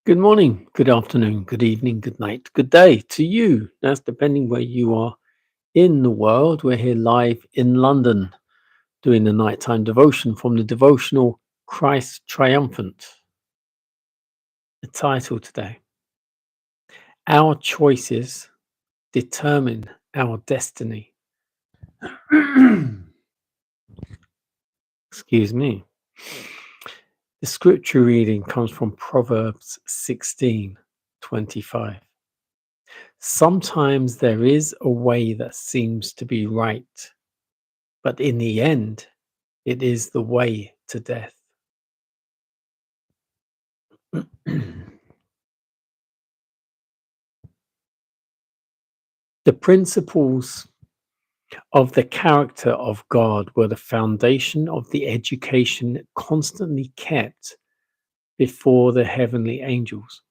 Good morning, good afternoon, good evening, good night, good day to you. That's depending where you are in the world. We're here live in London doing the nighttime devotion from the devotional Christ Triumphant. The title today: Our choices determine our destiny. Excuse me. The scripture reading comes from Proverbs 16:25. Sometimes there is a way that seems to be right, but in the end, it is the way to death. The principles of the character of God were the foundation of the education constantly kept before the heavenly angels.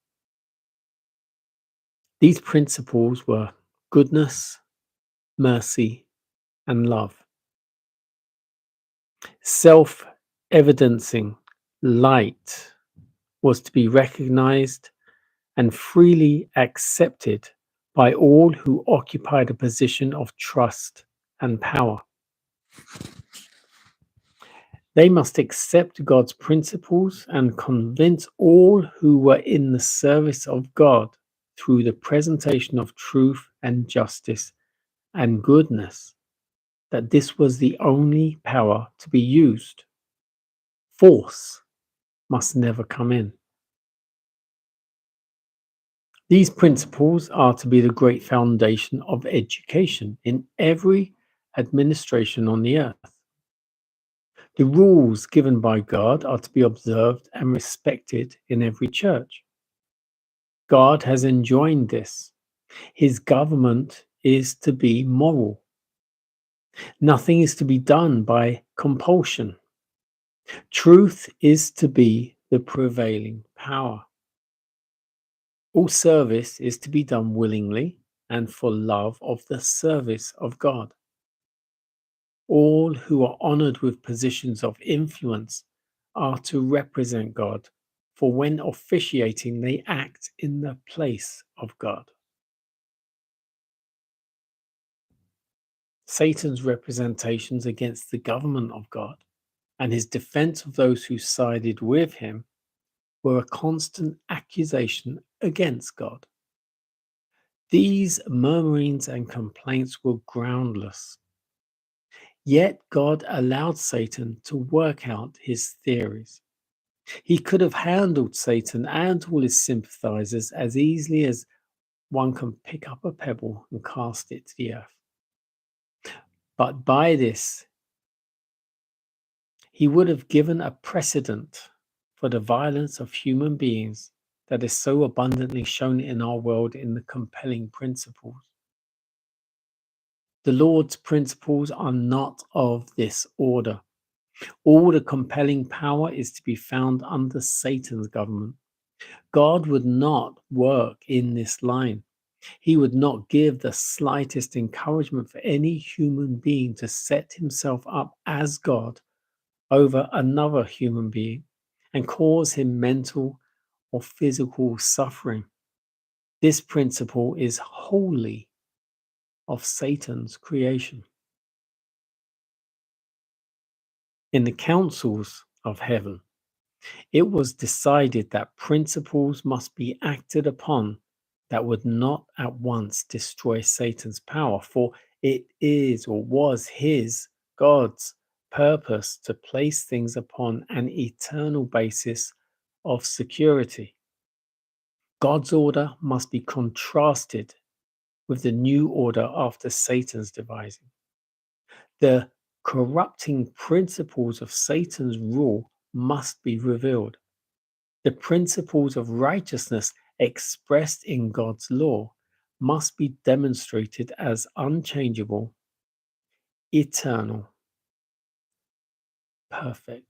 These principles were goodness, mercy, and love. Self evidencing light was to be recognized and freely accepted by all who occupied a position of trust and power. They must accept God's principles and convince all who were in the service of God through the presentation of truth and justice and goodness that this was the only power to be used. Force must never come in. These principles are to be the great foundation of education in every administration on the earth. The rules given by God are to be observed and respected in every church. God has enjoined this. His government is to be moral. Nothing is to be done by compulsion. Truth is to be the prevailing power. All service is to be done willingly and for love of the service of God. All who are honored with positions of influence are to represent God, for when officiating, they act in the place of God. Satan's representations against the government of God and his defense of those who sided with him were a constant accusation against God. These murmurings and complaints were groundless. Yet God allowed Satan to work out his theories. He could have handled Satan and all his sympathizers as easily as one can pick up a pebble and cast it to the earth. But by this, he would have given a precedent for the violence of human beings that is so abundantly shown in our world in the compelling principles. The Lord's principles are not of this order. All the compelling power is to be found under Satan's government. God would not work in this line. He would not give the slightest encouragement for any human being to set himself up as God over another human being and cause him mental or physical suffering. This principle is wholly of Satan's creation. In the councils of heaven, it was decided that principles must be acted upon that would not at once destroy Satan's power, for it is or was his, God's, purpose to place things upon an eternal basis of security. God's order must be contrasted with the new order after Satan's devising. The corrupting principles of Satan's rule must be revealed. The principles of righteousness expressed in God's law must be demonstrated as unchangeable, eternal, perfect.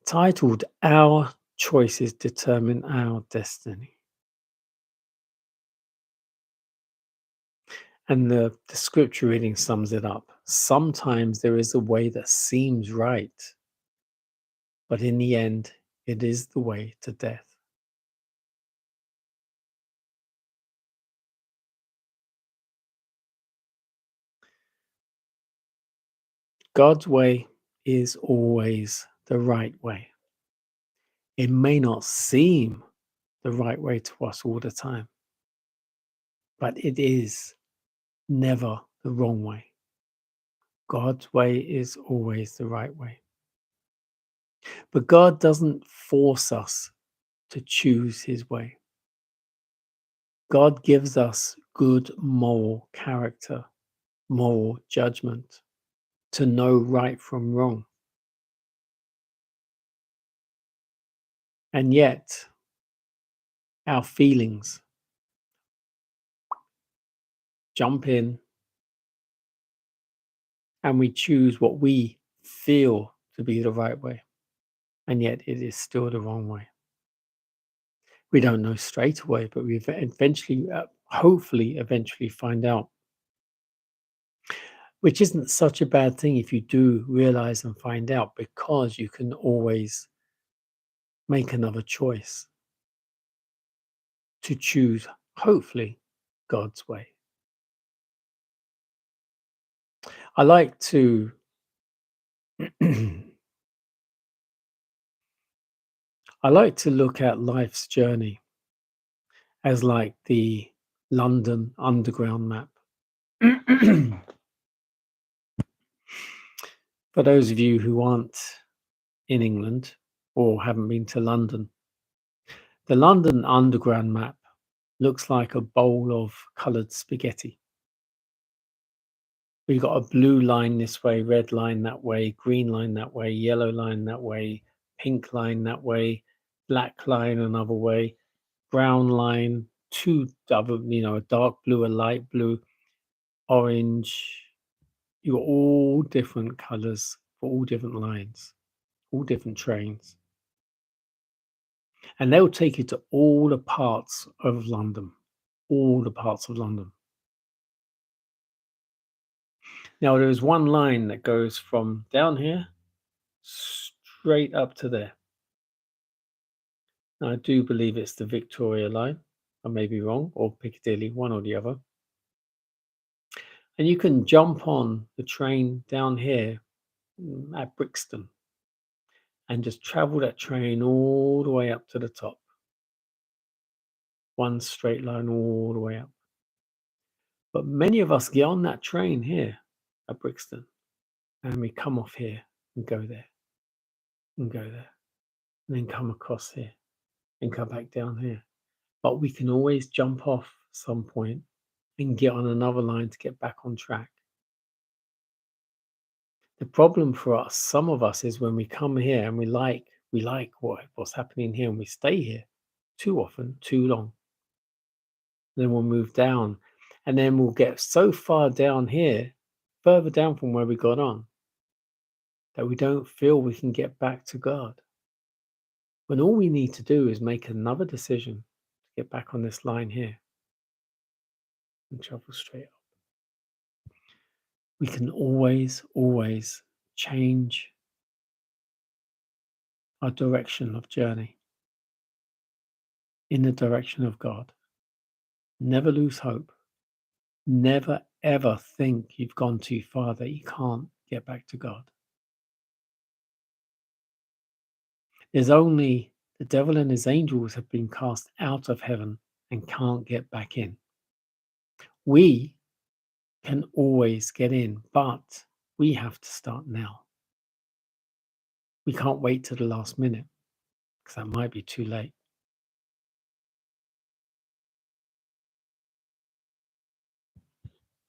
Titled Our Choices Determine Our Destiny. And the scripture reading sums it up. Sometimes there is a way that seems right, but in the end, it is the way to death. God's way is always the right way. It may not seem the right way to us all the time, but it is never the wrong way. God's way is always the right way. But God doesn't force us to choose his way. God gives us good moral character, moral judgment, to know right from wrong. And yet, our feelings jump in and we choose what we feel to be the right way. And yet, it is still the wrong way. We don't know straight away, but we eventually, hopefully, eventually find out. Which isn't such a bad thing if you do realize and find out, because you can always make another choice to choose, hopefully, God's way. I like to I like to look at life's journey as like the London Underground map. For those of you who aren't in England or haven't been to London, the London Underground map looks like a bowl of coloured spaghetti. We've got a blue line this way, red line that way, green line that way, yellow line that way, pink line that way, black line another way, brown line, two double, a dark blue, a light blue, orange. You got all different colours for all different lines, all different trains. And they'll take you to all the parts of London, all the parts of London. Now, there's one line that goes from down here straight up to there. Now, I do believe it's the Victoria line. I may be wrong, or Piccadilly, one or the other. And you can jump on the train down here at Brixton and just travel that train all the way up to the top. One straight line all the way up. But many of us get on that train here at Brixton and we come off here and go there and go there and then come across here and come back down here. But we can always jump off some point and get on another line to get back on track. The problem for us, some of us, is when we come here and we like what's happening here and we stay here too often, too long. Then we'll move down and then we'll get so far down here, further down from where we got on, that we don't feel we can get back to God. When all we need to do is make another decision to get back on this line here and travel straight up. We can always change our direction of journey in the direction of God. Never lose hope. Never ever think you've gone too far, that you can't get back to God. There's only the devil and his angels have been cast out of heaven and can't get back in. We can always get in, but we have to start now. We can't wait till the last minute, because that might be too late.